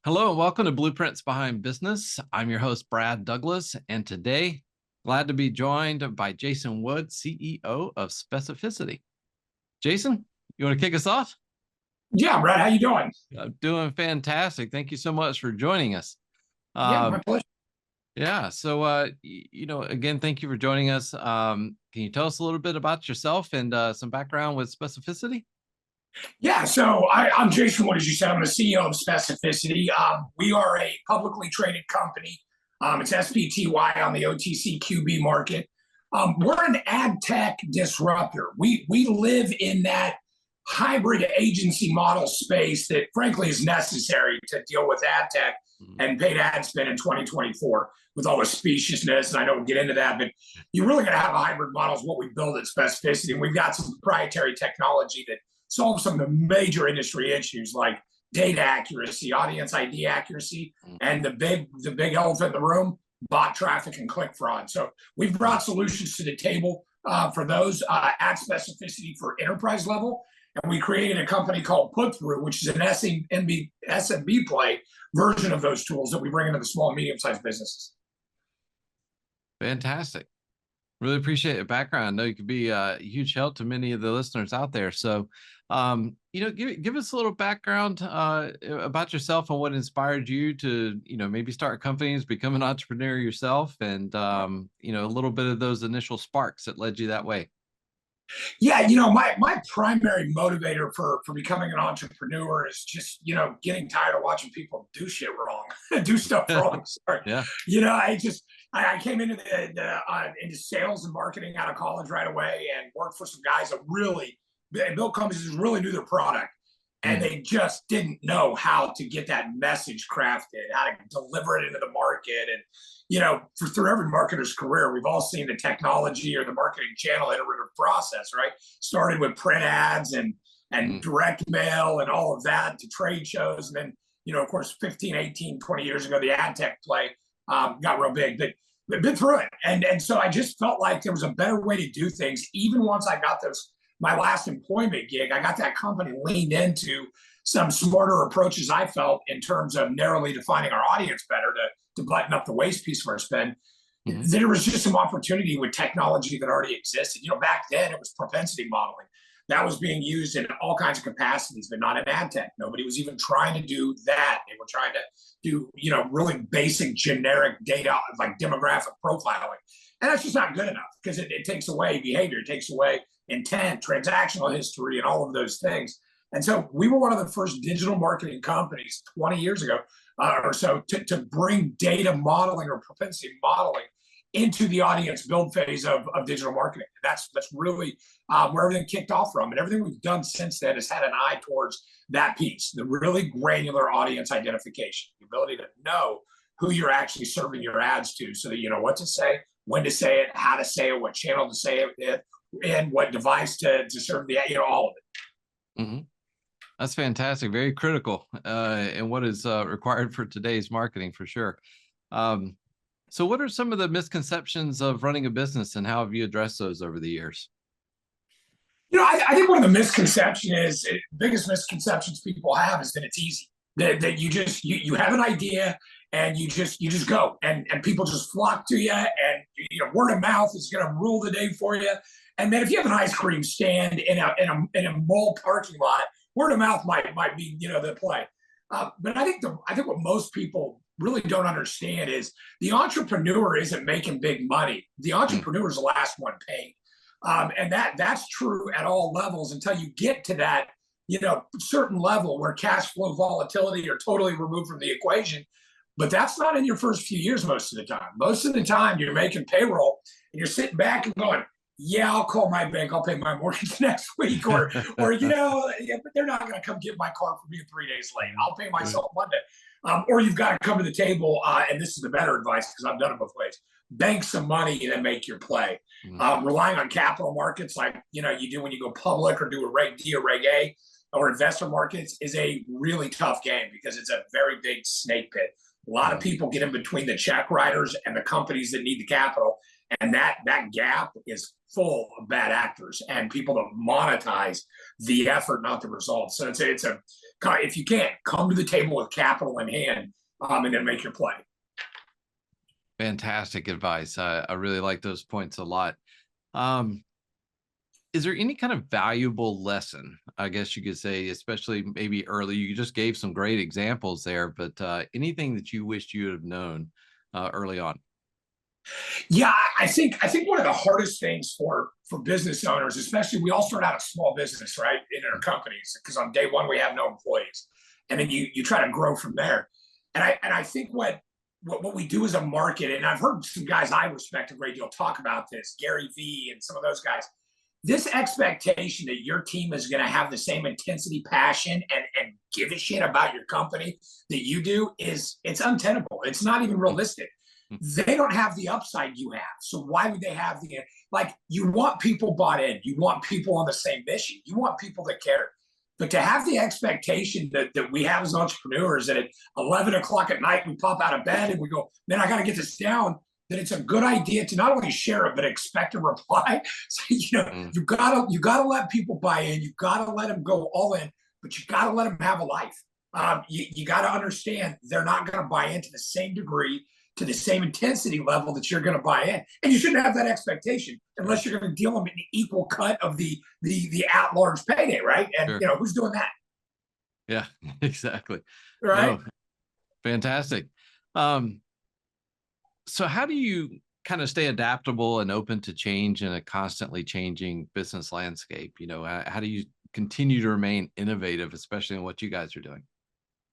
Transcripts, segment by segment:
Hello and welcome to Blueprints Behind Business. I'm your host, Brad Douglas, and today, glad to be joined by Jason Wood, CEO of Specificity. Jason, you want to kick us off? Yeah, Brad, how you doing? I'm doing fantastic. Thank you so much for joining us. Yeah, my pleasure. Yeah, so, again, thank you for joining us. Can you tell us a little bit about yourself and some background with Specificity? Yeah, so I'm Jason Wood, as you said. I'm the CEO of Specificity. We are a publicly traded company. It's SPTY on the OTC QB market. We're an ad tech disruptor. We live in that hybrid agency model space that, frankly, is necessary to deal with ad tech and paid ad spend in 2024 with all the speciousness. And I know we'll get into that, but you're really going to have a hybrid model is what we build at Specificity. And we've got some proprietary technology that solve some of the major industry issues like data accuracy, audience ID accuracy, and the big elephant in the room, bot traffic and click fraud. So we've brought solutions to the table for those at Specificity for enterprise level. And we created a company called Put Through, which is an SMB play version of those tools that we bring into the small and medium-sized businesses. Fantastic. Really appreciate your background. I know you could be a huge help to many of the listeners out there. So, give us a little background about yourself and what inspired you to, maybe start companies, become an entrepreneur yourself, and, a little bit of those initial sparks that led you that way. Yeah, my primary motivator for becoming an entrepreneur is just, getting tired of watching people do shit wrong, do stuff wrong. Sorry. Yeah. I came into into sales and marketing out of college right away and worked for some guys that really built companies that really knew their product. And they just didn't know how to get that message crafted, how to deliver it into the market. And, through every marketer's career, we've all seen the technology or the marketing channel iterative process, right? Started with print ads and direct mail and all of that to trade shows. And then, of course, 15, 18, 20 years ago, the ad tech play got real big. But we've been through it. And so I just felt like there was a better way to do things. Even once I got my last employment gig, I got that company leaned into some smarter approaches I felt in terms of narrowly defining our audience better to button up the waste piece of our spend. There was just some opportunity with technology that already existed. Back then it was propensity modeling. That was being used in all kinds of capacities, but not in ad tech. Nobody was even trying to do that. They were trying to do, really basic generic data like demographic profiling. And that's just not good enough because it takes away behavior, it takes away intent, transactional history, and all of those things. And so we were one of the first digital marketing companies 20 years ago or so to bring data modeling or propensity modeling into the audience build phase of digital marketing. That's really where everything kicked off from. And everything we've done since then has had an eye towards that piece, the really granular audience identification, the ability to know who you're actually serving your ads to so that you know what to say, when to say it, how to say it, what channel to say it, and what device to serve the, all of it. That's fantastic. Very critical in what is required for today's marketing, for sure. So what are some of the misconceptions of running a business and how have you addressed those over the years? I think one of the biggest misconceptions people have is that it's easy, that you have an idea and you just go and people just flock to you and word of mouth is going to rule the day for you. And then if you have an ice cream stand in a mall parking lot, word of mouth might be the play. But I think what most people really don't understand is the entrepreneur isn't making big money. The entrepreneur is the last one paid. And that's true at all levels until you get to that, certain level where cash flow volatility are totally removed from the equation. But that's not in your first few years most of the time. Most of the time you're making payroll and you're sitting back and going, yeah, I'll call my bank. I'll pay my mortgage next week, or but they're not going to come get my car for me 3 days late. I'll pay myself Monday. Or you've got to come to the table, and this is the better advice because I've done it both ways. Bank some money and then make your play. Relying on capital markets like you do when you go public or do a Reg D or Reg A or investor markets is a really tough game because it's a very big snake pit. A lot of people get in between the check writers and the companies that need the capital. And that gap is full of bad actors and people that monetize the effort, not the results. So it's a if you can't come to the table with capital in hand, and then make your play. Fantastic advice. I really like those points a lot. Um, is there any kind of valuable lesson, I guess you could say, especially maybe early? You just gave some great examples there, but anything that you wished you would have known early on? Yeah, I think one of the hardest things for business owners, especially we all start out a small business, right, in our companies, because on day one we have no employees, and then you try to grow from there. And I think what we do as a market, and I've heard some guys I respect a great deal talk about this, Gary Vee and some of those guys. This expectation that your team is going to have the same intensity, passion, and give a shit about your company that you do it's untenable. It's not even realistic. They don't have the upside you have. So why would they have like, you want people bought in, you want people on the same mission, you want people that care. But to have the expectation that we have as entrepreneurs that at 11 o'clock at night, we pop out of bed and we go, man, I got to get this down, that it's a good idea to not only share it, but expect a reply. So, you gotta let people buy in. You gotta let them go all in, but you gotta let them have a life. You got to understand they're not going to buy into the same degree, to the same intensity level that you're going to buy in, and you shouldn't have that expectation unless you're going to deal them in the equal cut of the at-large payday, right? And Sure. who's doing that, Yeah, exactly. right? No, fantastic. Um, so how do you kind of stay adaptable and open to change in a constantly changing business landscape? How do you continue to remain innovative, especially in what you guys are doing?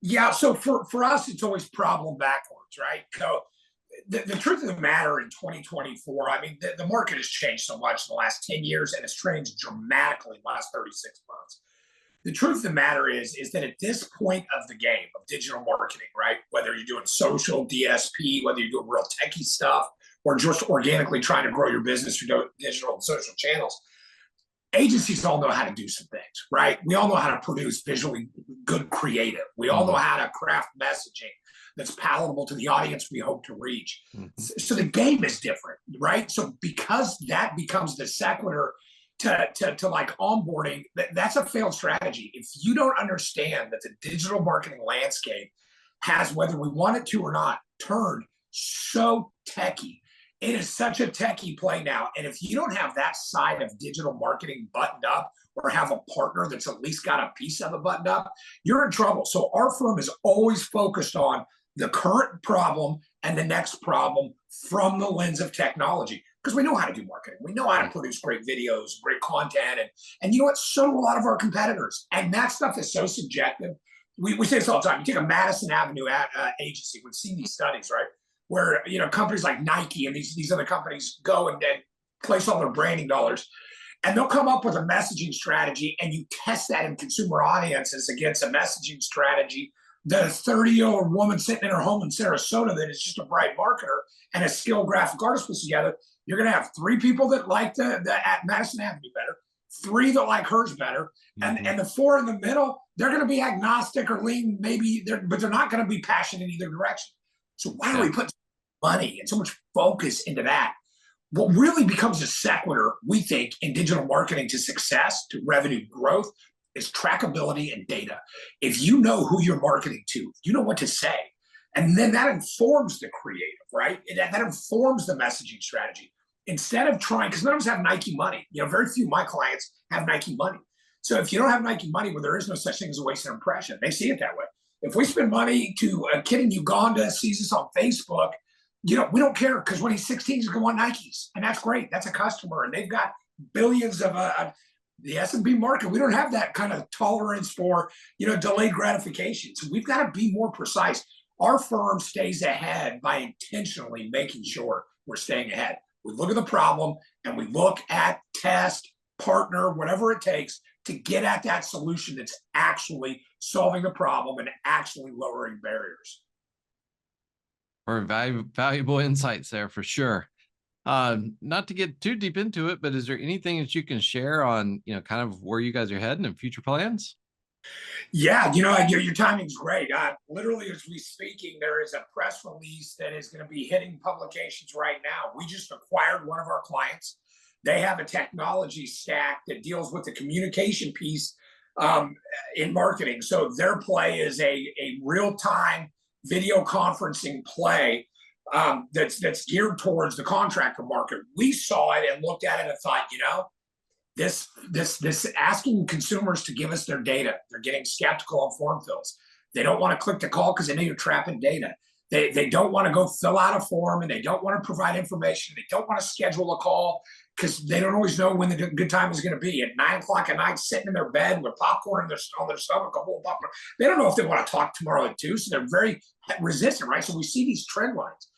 Yeah. So for us, it's always problem backwards, right? So the truth of the matter in 2024, I mean, the market has changed so much in the last 10 years, and it's changed dramatically in the last 36 months. The truth of the matter is that at this point of the game of digital marketing, right, whether you're doing social DSP, whether you're doing real techie stuff, or just organically trying to grow your business through digital and social channels, agencies all know how to do some things, right? We all know how to produce visually good creative. We all know Hmm. how to craft messaging that's palatable to the audience we hope to reach. Hmm. So the game is different, right? So because that becomes the sequitur to like onboarding, that's a failed strategy. If you don't understand that the digital marketing landscape has, whether we want it to or not, turned so techie. It is such a techie play now. And if you don't have that side of digital marketing buttoned up, or have a partner that's at least got a piece of it buttoned up, you're in trouble. So our firm is always focused on the current problem and the next problem from the lens of technology, because we know how to do marketing. We know how to produce great videos, great content. And you know what? So do a lot of our competitors. And that stuff is so subjective. We say this all the time. You take a Madison Avenue agency, we've seen these studies, right? Where companies like Nike and these other companies go and then place all their branding dollars, and they'll come up with a messaging strategy, and you test that in consumer audiences against a messaging strategy that a 30-year-old woman sitting in her home in Sarasota that is just a bright marketer and a skilled graphic artist puts together. You're going to have 3 people that like the at Madison Avenue better, 3 that like hers better, Hmm. and the 4 in the middle, they're going to be agnostic or lean, maybe, but they're not going to be passionate in either direction. So why do Yeah. we put money and so much focus into that? What really becomes a sequitur, we think, in digital marketing to success, to revenue growth, is trackability and data. If you know who you're marketing to, you know what to say. And then that informs the creative, right? That informs the messaging strategy. Instead of trying, because none of us have Nike money. Very few of my clients have Nike money. So if you don't have Nike money, well, there is no such thing as a wasted impression. They see it that way. If we spend money to a kid in Uganda sees us on Facebook, we don't care, because when he's 16, he's going to want Nikes, and that's great. That's a customer, and they've got billions of the S&P market. We don't have that kind of tolerance for delayed gratification. So we've got to be more precise. Our firm stays ahead by intentionally making sure we're staying ahead. We look at the problem and we look at test, partner, whatever it takes to get at that solution that's actually solving the problem and actually lowering barriers. Or valuable insights there for sure. Not to get too deep into it, but is there anything that you can share on, kind of where you guys are heading and future plans? Yeah, your timing's great. Literally, as we speaking, there is a press release that is going to be hitting publications right now. We just acquired one of our clients. They have a technology stack that deals with the communication piece um, in marketing. So their play is a real time video conferencing play that's geared towards the contractor market. We saw it and looked at it and thought, this asking consumers to give us their data. They're getting skeptical on form fills. They don't want to click the call because they know you're trapping data. They don't want to go fill out a form, and they don't want to provide information. They don't want to schedule a call because they don't always know when the good time is going to be. At 9 o'clock at night, sitting in their bed with popcorn on their stomach, a whole popcorn. They don't know if they want to talk tomorrow at 2, so they're very resistant, right? So we see these trend lines.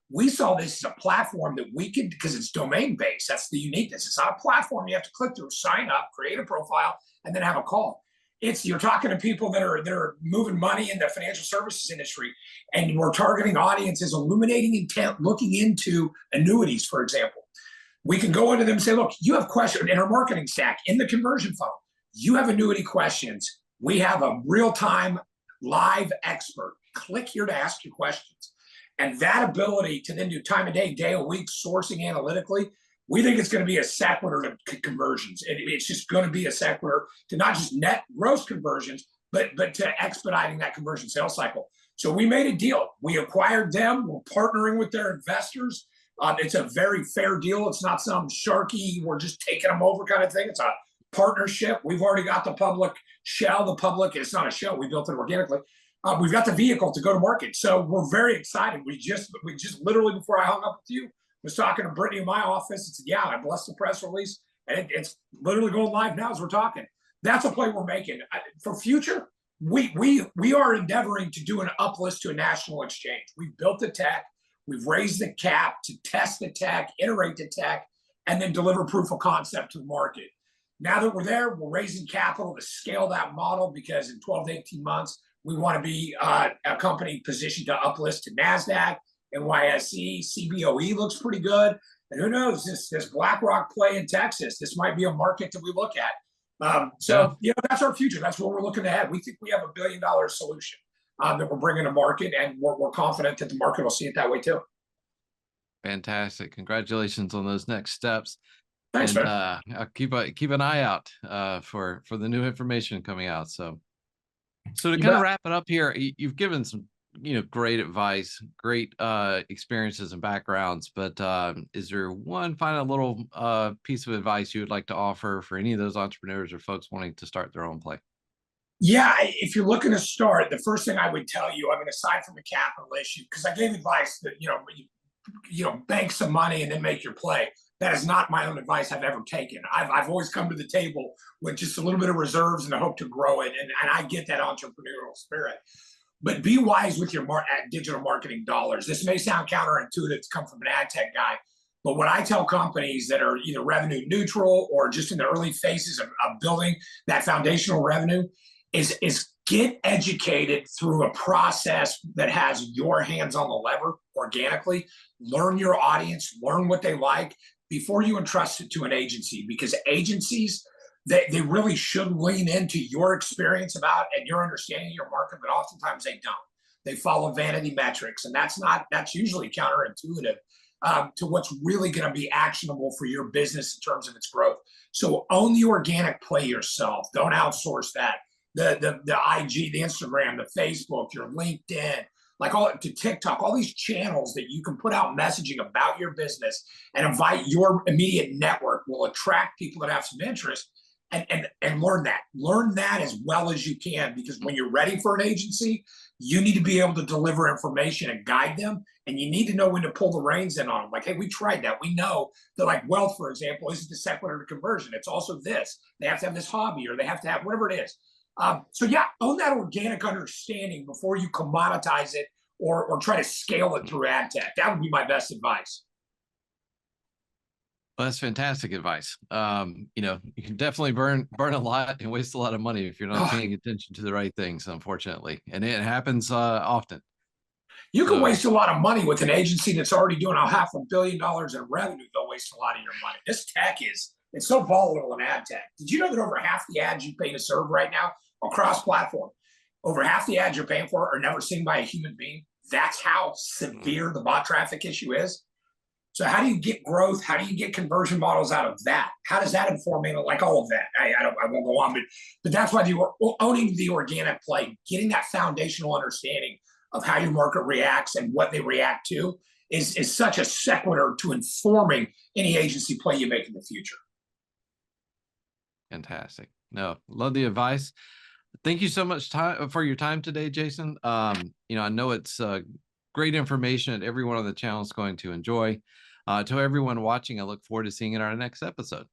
We saw this as a platform that we could, because it's domain based. That's the uniqueness. It's not a platform you have to click through, sign up, create a profile, and then have a call. You're talking to people that are moving money in the financial services industry, and we're targeting audiences, illuminating intent, looking into annuities, for example. We can go into them and say, look, you have questions in our marketing stack, in the conversion funnel. You have annuity questions. We have a real-time live expert. Click here to ask your questions. And that ability to then do time of day, day of week, sourcing analytically, we think it's going to be a sequitur to conversions. It's just going to be a sequitur to not just net gross conversions, but to expediting that conversion sales cycle. So we made a deal. We acquired them. We're partnering with their investors. It's a very fair deal. It's not some sharky, we're just taking them over kind of thing. It's a partnership. We've already got the public shell. The public, it's not a shell. We built it organically. We've got the vehicle to go to market. So we're very excited. We just literally, before I hung up with you, was talking to Brittany in my office. It's, yeah, I blessed the press release. And it's literally going live now as we're talking. That's a play we're making. For future, we are endeavoring to do an uplist to a national exchange. We've built the tech. We've raised the cap to test the tech, iterate the tech, and then deliver proof of concept to the market. Now that we're there, we're raising capital to scale that model, because in 12 to 18 months, we want to be a company positioned to uplist to NASDAQ, NYSE, CBOE looks pretty good. And who knows, this BlackRock play in Texas, this might be a market that we look at. That's our future. That's where we're looking ahead. We think we have $1 billion solution that we're bringing to market, and we're confident that the market will see it that way too. Fantastic. Congratulations on those next steps. Thanks, man. I'll keep an eye out for the new information coming out. So to kind of wrap it up here, you've given some great advice, great experiences and backgrounds, but is there one final little piece of advice you would like to offer for any of those entrepreneurs or folks wanting to start their own play? Yeah, if you're looking to start, the first thing I would tell you, I mean, aside from the capital issue, because I gave advice that bank some money and then make your play. That is not my own advice I've ever taken. I've always come to the table with just a little bit of reserves and a hope to grow it, and I get that entrepreneurial spirit. But be wise with your digital marketing dollars. This may sound counterintuitive to come from an ad tech guy, but what I tell companies that are either revenue neutral or just in the early phases of building that foundational revenue is get educated through a process that has your hands on the lever organically. Learn your audience, learn what they like before you entrust it to an agency, because agencies, they really should lean into your experience about and your understanding of your market, but oftentimes they don't. They follow vanity metrics, and that's usually counterintuitive to what's really going to be actionable for your business in terms of its growth. So own the organic play yourself. Don't outsource that. The IG, the Instagram, the Facebook, your LinkedIn, like all to TikTok, all these channels that you can put out messaging about your business and invite your immediate network will attract people that have some interest, and learn that as well as you can, because when you're ready for an agency, you need to be able to deliver information and guide them, and you need to know when to pull the reins in on them. Like, hey, we tried that. We know that, like, wealth, for example, isn't the sequitur to conversion. It's also this. They have to have this hobby, or they have to have whatever it is. So yeah, own that organic understanding before you commoditize it or try to scale it through ad tech. That would be my best advice. Well, that's fantastic advice. You can definitely burn a lot and waste a lot of money if you're not paying attention to the right things, unfortunately. And it happens often. You can waste a lot of money with an agency that's already doing $500 million in revenue. They'll waste a lot of your money. This tech it's so volatile in ad tech. Did you know that over half the ads you pay to serve right now across platform. Over half the ads you're paying for are never seen by a human being. That's how severe the bot traffic issue is. So how do you get growth? How do you get conversion models out of that? How does that inform me? Like all of that, I won't go on, but that's why owning the organic play, getting that foundational understanding of how your market reacts and what they react to is such a sequitur to informing any agency play you make in the future. Fantastic. No, love the advice. Thank you so much for your time today, Jason. I know it's great information that everyone on the channel is going to enjoy. To everyone watching, I look forward to seeing you in our next episode.